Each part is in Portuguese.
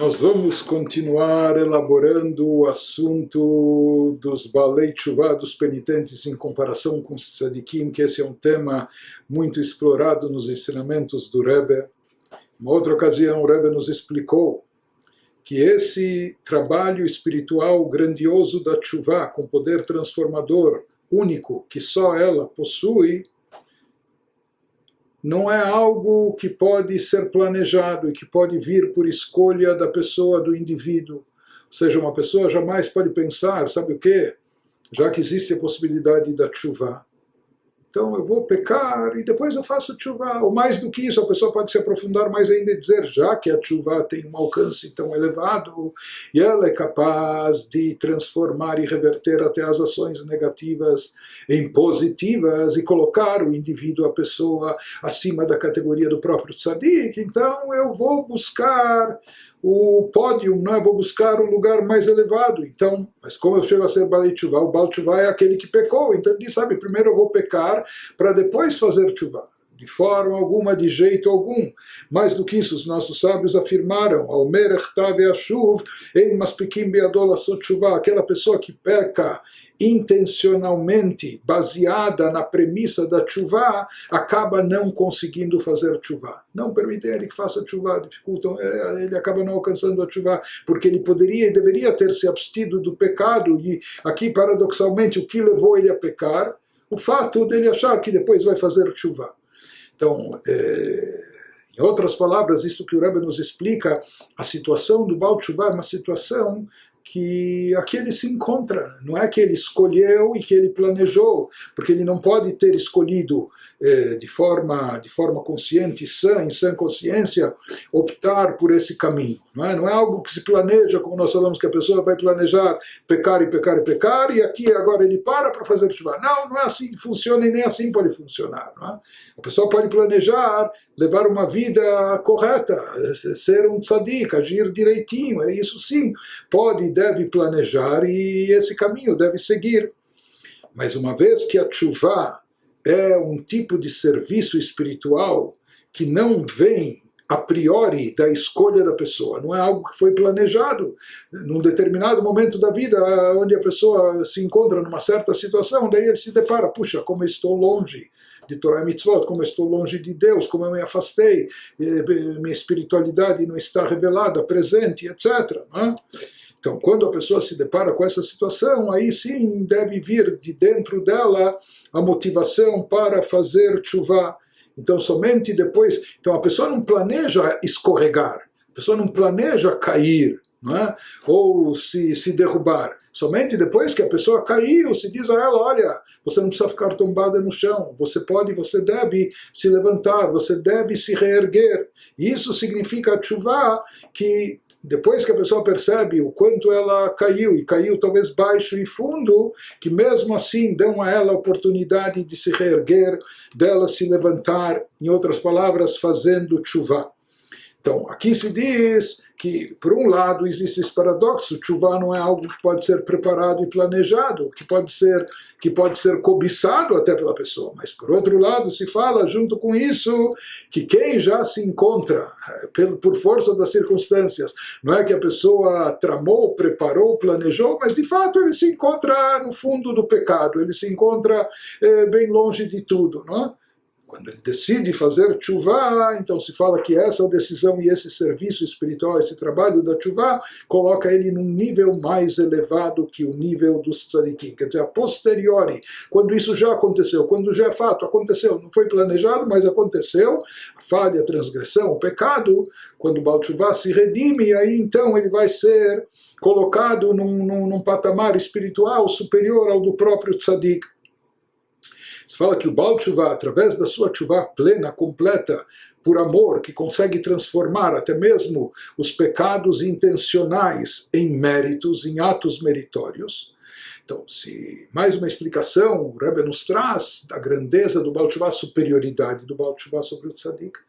Nós vamos continuar elaborando o assunto dos Balei Teshuvah, dos penitentes, em comparação com os tzadikim, que esse é um tema muito explorado nos ensinamentos do Rebbe. Uma outra ocasião, o Rebbe nos explicou que esse trabalho espiritual grandioso da Teshuvah, com poder transformador único, que só ela possui, não é algo que pode ser planejado e que pode vir por escolha da pessoa, do indivíduo. Ou seja, uma pessoa jamais pode pensar, sabe o quê? Já que existe a possibilidade da teshuvah, então eu vou pecar e depois eu faço teshuvah. Ou mais do que isso, a pessoa pode se aprofundar mais ainda e dizer, já que a teshuvah tem um alcance tão elevado e ela é capaz de transformar e reverter até as ações negativas em positivas e colocar o indivíduo, a pessoa, acima da categoria do próprio tzadik, então eu vou buscar o pódio, não é? Vou buscar o lugar mais elevado. Então, mas como eu chego a ser Balei Teshuvah? O Baal Teshuvah é aquele que pecou. Então ele diz, sabe, primeiro eu vou pecar para depois fazer Teshuvah. De forma alguma, de jeito algum. Mais do que isso, os nossos sábios afirmaram, Al Merech Tav Yashuv, Ein Maspikim Biado Lasot Teshuvah, aquela pessoa que peca intencionalmente, baseada na premissa da teshuvah, acaba não conseguindo fazer teshuvah. Não permitem ele que faça teshuvah, dificultam, ele acaba não alcançando a teshuvah, porque ele poderia e deveria ter se abstido do pecado, e aqui, paradoxalmente, o que levou ele a pecar? O fato dele achar que depois vai fazer teshuvah. Então, em outras palavras, isso que o Rebbe nos explica, a situação do Baal Teshuvah é uma situação que aqui ele se encontra, não é que ele escolheu e que ele planejou, porque ele não pode ter escolhido de forma consciente, em sã consciência, optar por esse caminho. Não é algo que se planeja, como nós falamos que a pessoa vai planejar pecar e pecar e pecar, e aqui agora ele para fazer teshuvah. Não é assim que funciona e nem assim pode funcionar. Não é? A pessoa pode planejar levar uma vida correta, ser um tzadik, agir direitinho, é isso sim, pode e deve planejar e esse caminho deve seguir. Mas uma vez que a teshuvah é um tipo de serviço espiritual que não vem a priori da escolha da pessoa, não é algo que foi planejado num determinado momento da vida, onde a pessoa se encontra numa certa situação, daí ele se depara, puxa, como eu estou longe de Torah e Mitzvot, como eu estou longe de Deus, como eu me afastei, minha espiritualidade não está revelada, presente, etc. Não é? Então, quando a pessoa se depara com essa situação, aí sim deve vir de dentro dela a motivação para fazer teshuvah. Então, somente depois... Então, a pessoa não planeja escorregar, a pessoa não planeja cair, não é? Ou se derrubar. Somente depois que a pessoa caiu, se diz a ela, olha, você não precisa ficar tombada no chão, você pode, você deve se levantar, você deve se reerguer. E isso significa a teshuvah, que depois que a pessoa percebe o quanto ela caiu, e caiu talvez baixo e fundo, que mesmo assim dão a ela a oportunidade de se reerguer, dela se levantar, em outras palavras, fazendo teshuvah. Então, aqui se diz que, por um lado, existe esse paradoxo, teshuvah não é algo que pode ser preparado e planejado, que pode ser cobiçado até pela pessoa, mas, por outro lado, se fala, junto com isso, que quem já se encontra, por força das circunstâncias, não é que a pessoa tramou, preparou, planejou, mas, de fato, ele se encontra no fundo do pecado, ele se encontra bem longe de tudo, não é? Quando ele decide fazer teshuvah, então se fala que essa decisão e esse serviço espiritual, esse trabalho da teshuvah, coloca ele num nível mais elevado que o nível dos tzadikim. Quer dizer, a posteriori, quando isso já aconteceu, quando já é fato, aconteceu, não foi planejado, mas aconteceu, a falha, a transgressão, o pecado, quando o Baal Teshuvah se redime, aí então ele vai ser colocado num patamar espiritual superior ao do próprio tzadik. Se fala que o Baal Teshuvah, através da sua teshuvah plena, completa, por amor, que consegue transformar até mesmo os pecados intencionais em méritos, em atos meritórios. Então, se mais uma explicação, o Rebbe nos traz da grandeza do Baal Tshuva, a superioridade do Baal Tshuva sobre o Tzadik.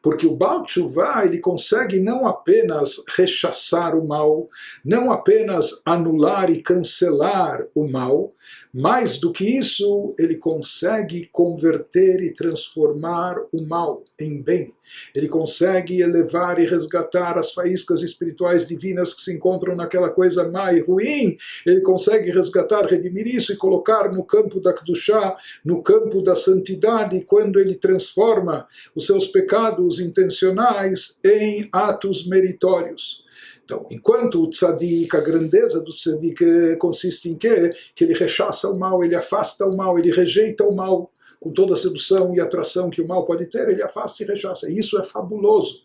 Porque o Baal Tshuva, ele consegue não apenas rechaçar o mal, não apenas anular e cancelar o mal, mais do que isso, ele consegue converter e transformar o mal em bem. Ele consegue elevar e resgatar as faíscas espirituais divinas que se encontram naquela coisa má e ruim. Ele consegue resgatar, redimir isso e colocar no campo da Kedushá, no campo da santidade, quando ele transforma os seus pecados intencionais em atos meritórios. Então, enquanto o tzadik, a grandeza do tzadik consiste em quê? Que ele rechaça o mal, ele afasta o mal, ele rejeita o mal, com toda a sedução e atração que o mal pode ter, ele afasta e rechaça. Isso é fabuloso.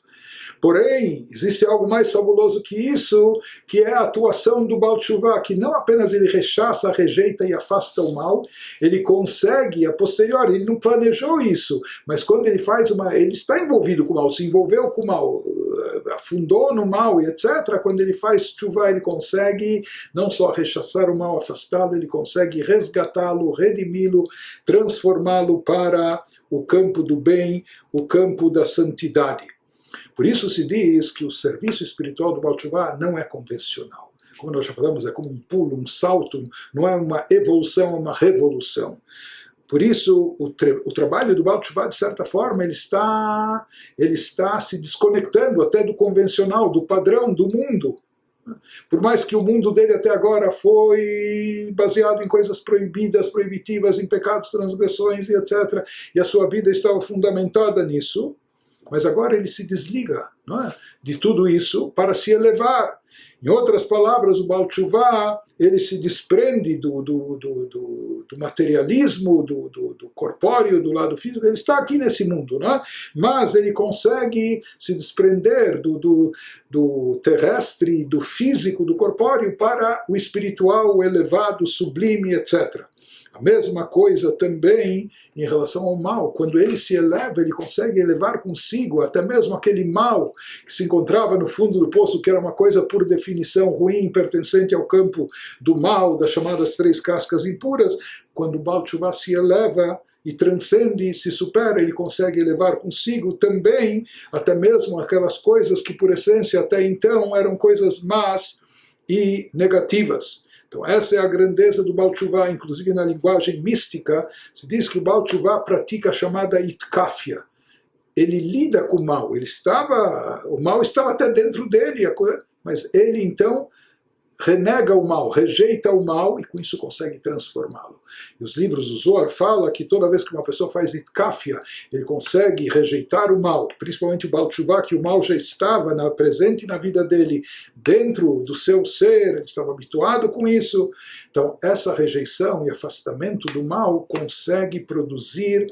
Porém, existe algo mais fabuloso que isso, que é a atuação do Baal Tshuva, que não apenas ele rechaça, rejeita e afasta o mal, ele consegue, a posteriori, ele não planejou isso, mas quando ele faz ele está envolvido com o mal, se envolveu com o mal, afundou no mal e etc., quando ele faz Tshuva, ele consegue não só rechaçar o mal, afastá-lo, ele consegue resgatá-lo, redimi-lo, transformá-lo para o campo do bem, o campo da santidade. Por isso se diz que o serviço espiritual do Baal Tshuva não é convencional. Como nós já falamos, é como um pulo, um salto, não é uma evolução, é uma revolução. Por isso, o trabalho do Baal Tshuva, de certa forma, ele está se desconectando até do convencional, do padrão do mundo. Por mais que o mundo dele até agora foi baseado em coisas proibidas, proibitivas, em pecados, transgressões e etc., e a sua vida estava fundamentada nisso, mas agora ele se desliga, não é, de tudo isso para se elevar. Em outras palavras, o Baal Tshuva, ele se desprende do materialismo, do corpóreo, do lado físico. Ele está aqui nesse mundo, não é? Mas ele consegue se desprender do terrestre, do físico, do corpóreo para o espiritual, o elevado, o sublime, etc. A mesma coisa também em relação ao mal. Quando ele se eleva, ele consegue elevar consigo até mesmo aquele mal que se encontrava no fundo do poço, que era uma coisa por definição ruim, pertencente ao campo do mal, das chamadas 3 cascas impuras. Quando o Baal Tshuva se eleva e transcende, se supera, ele consegue elevar consigo também até mesmo aquelas coisas que por essência até então eram coisas más e negativas. Então essa é a grandeza do Baal Tshuva, inclusive na linguagem mística, se diz que o Baal Tshuva pratica a chamada itkafia. Ele lida com o mal, o mal estava até dentro dele, mas ele então renega o mal, rejeita o mal e com isso consegue transformá-lo. E os livros do Zohar falam que toda vez que uma pessoa faz itkafia, ele consegue rejeitar o mal, principalmente o Baal Tshuva, que o mal já estava presente na vida dele, dentro do seu ser, ele estava habituado com isso. Então essa rejeição e afastamento do mal consegue produzir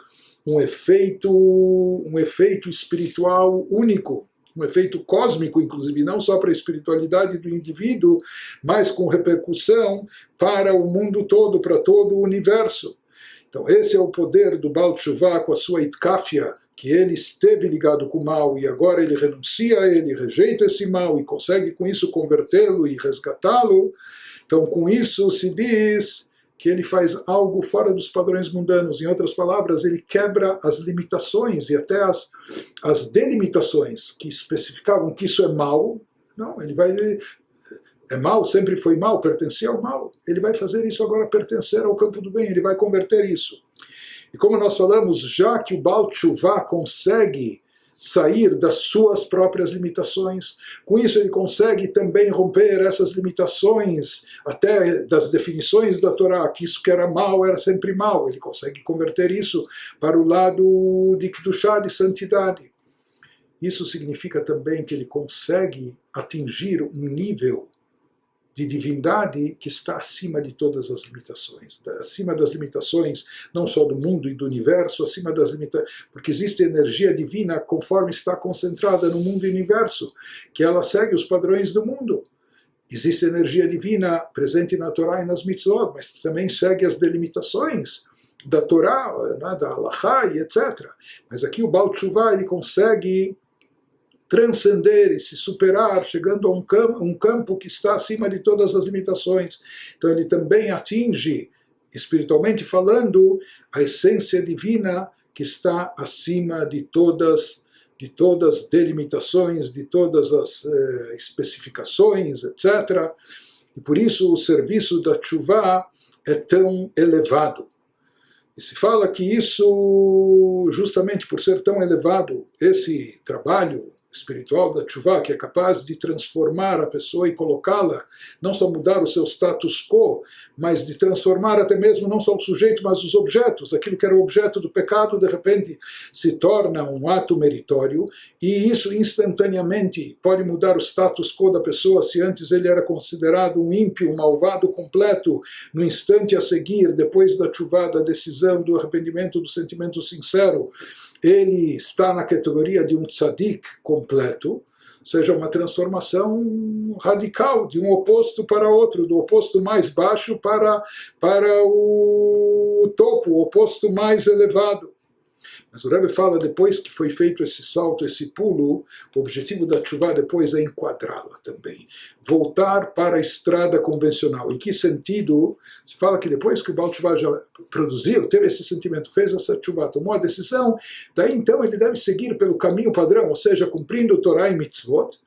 um efeito espiritual único, um efeito cósmico, inclusive, não só para a espiritualidade do indivíduo, mas com repercussão para o mundo todo, para todo o universo. Então esse é o poder do Baal Tshuva com a sua itkafia, que ele esteve ligado com o mal e agora ele renuncia a ele, rejeita esse mal e consegue com isso convertê-lo e resgatá-lo. Então com isso se diz que ele faz algo fora dos padrões mundanos. Em outras palavras, ele quebra as limitações e até as delimitações que especificavam que isso é mal. Não, é mal, sempre foi mal, pertencia ao mal. Ele vai fazer isso agora pertencer ao campo do bem, ele vai converter isso. E como nós falamos, já que o Baal Tshuva consegue sair das suas próprias limitações. Com isso ele consegue também romper essas limitações, até das definições da Torá, que isso que era mal era sempre mal. Ele consegue converter isso para o lado de Kedushá, de santidade. Isso significa também que ele consegue atingir um nível de divindade que está acima de todas as limitações, acima das limitações não só do mundo e do universo, acima das limitações, porque existe energia divina conforme está concentrada no mundo e universo, que ela segue os padrões do mundo. Existe energia divina presente na Torá e nas mitzvot, mas também segue as delimitações da Torá, né, da Halachá e etc. Mas aqui o Baal Tshuva ele consegue transcender e se superar, chegando a um campo que está acima de todas as limitações. Então ele também atinge, espiritualmente falando, a essência divina que está acima de todas as delimitações, de todas as especificações, etc. E por isso o serviço da Teshuvah é tão elevado. E se fala que isso, justamente por ser tão elevado, esse trabalho espiritual da Teshuvah, que é capaz de transformar a pessoa e colocá-la, não só mudar o seu status quo, mas de transformar até mesmo não só o sujeito, mas os objetos. Aquilo que era o objeto do pecado, de repente, se torna um ato meritório, e isso instantaneamente pode mudar o status quo da pessoa. Se antes ele era considerado um ímpio, um malvado completo, no instante a seguir, depois da Teshuvah, da decisão, do arrependimento, do sentimento sincero, ele está na categoria de um tzadik completo, ou seja, uma transformação radical, de um oposto para outro, do oposto mais baixo para o topo, o oposto mais elevado. Mas o Rebbe fala, depois que foi feito esse salto, esse pulo, o objetivo da Teshuvah depois é enquadrá-la também. Voltar para a estrada convencional. Em que sentido? Se fala que depois que o Baal Teshuvah já produziu, teve esse sentimento, fez essa Teshuvah, tomou a decisão, daí então ele deve seguir pelo caminho padrão, ou seja, cumprindo Torah e Mitzvot,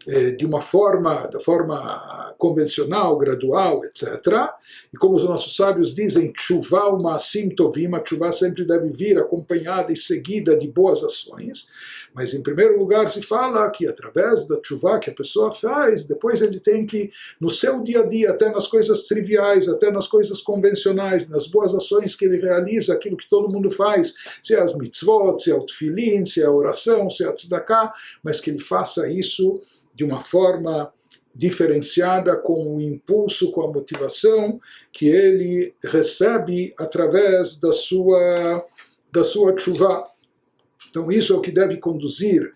da forma convencional, gradual, etc. E como os nossos sábios dizem, Teshuvah u'ma'asim tovim, a Teshuvah sempre deve vir acompanhada e seguida de boas ações. Mas em primeiro lugar se fala que através da Teshuvah que a pessoa faz, depois ele tem que, no seu dia a dia, até nas coisas triviais, até nas coisas convencionais, nas boas ações que ele realiza, aquilo que todo mundo faz, se é as mitzvot, se é o tefilin, se é a oração, se é a tzedakah, mas que ele faça isso de uma forma diferenciada, com o impulso, com a motivação que ele recebe através da sua Teshuvah. Então isso é o que deve conduzir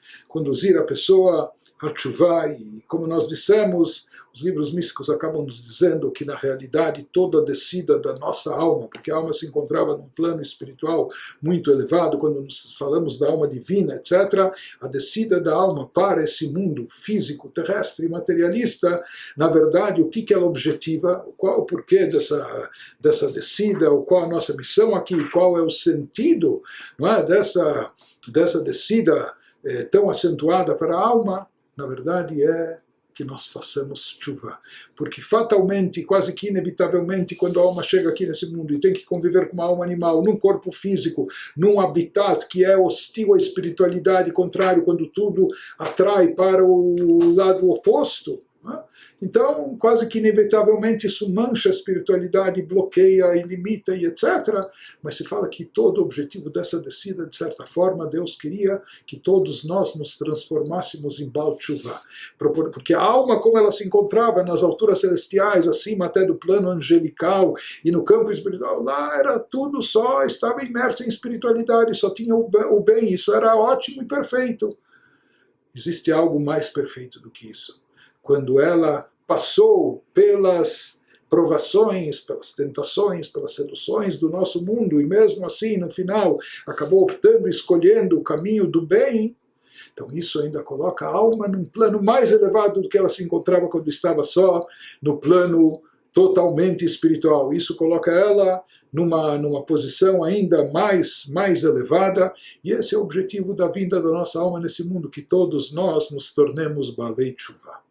a pessoa à Teshuvah. E como nós dissemos, os livros místicos acabam nos dizendo que na realidade toda a descida da nossa alma, porque a alma se encontrava num plano espiritual muito elevado, quando nos falamos da alma divina, etc., a descida da alma para esse mundo físico, terrestre e materialista, na verdade, o que ela objetiva, qual o porquê dessa descida, ou qual a nossa missão aqui, qual é o sentido, não é, dessa descida tão acentuada para a alma, na verdade é que nós façamos Teshuvah. Porque fatalmente, quase que inevitavelmente, quando a alma chega aqui nesse mundo e tem que conviver com uma alma animal, num corpo físico, num habitat que é hostil à espiritualidade, contrário, quando tudo atrai para o lado oposto, né? Então, quase que inevitavelmente isso mancha a espiritualidade, bloqueia e limita e etc. Mas se fala que todo o objetivo dessa descida, de certa forma, Deus queria que todos nós nos transformássemos em Baal Teshuvah. Porque a alma, como ela se encontrava nas alturas celestiais, acima até do plano angelical e no campo espiritual, lá era tudo só, estava imerso em espiritualidade, só tinha o bem, isso era ótimo e perfeito. Existe algo mais perfeito do que isso. Quando ela passou pelas provações, pelas tentações, pelas seduções do nosso mundo, e mesmo assim, no final, acabou optando e escolhendo o caminho do bem, então isso ainda coloca a alma num plano mais elevado do que ela se encontrava quando estava só no plano totalmente espiritual. Isso coloca ela numa posição ainda mais elevada, e esse é o objetivo da vinda da nossa alma nesse mundo, que todos nós nos tornemos Baalei Teshuvah.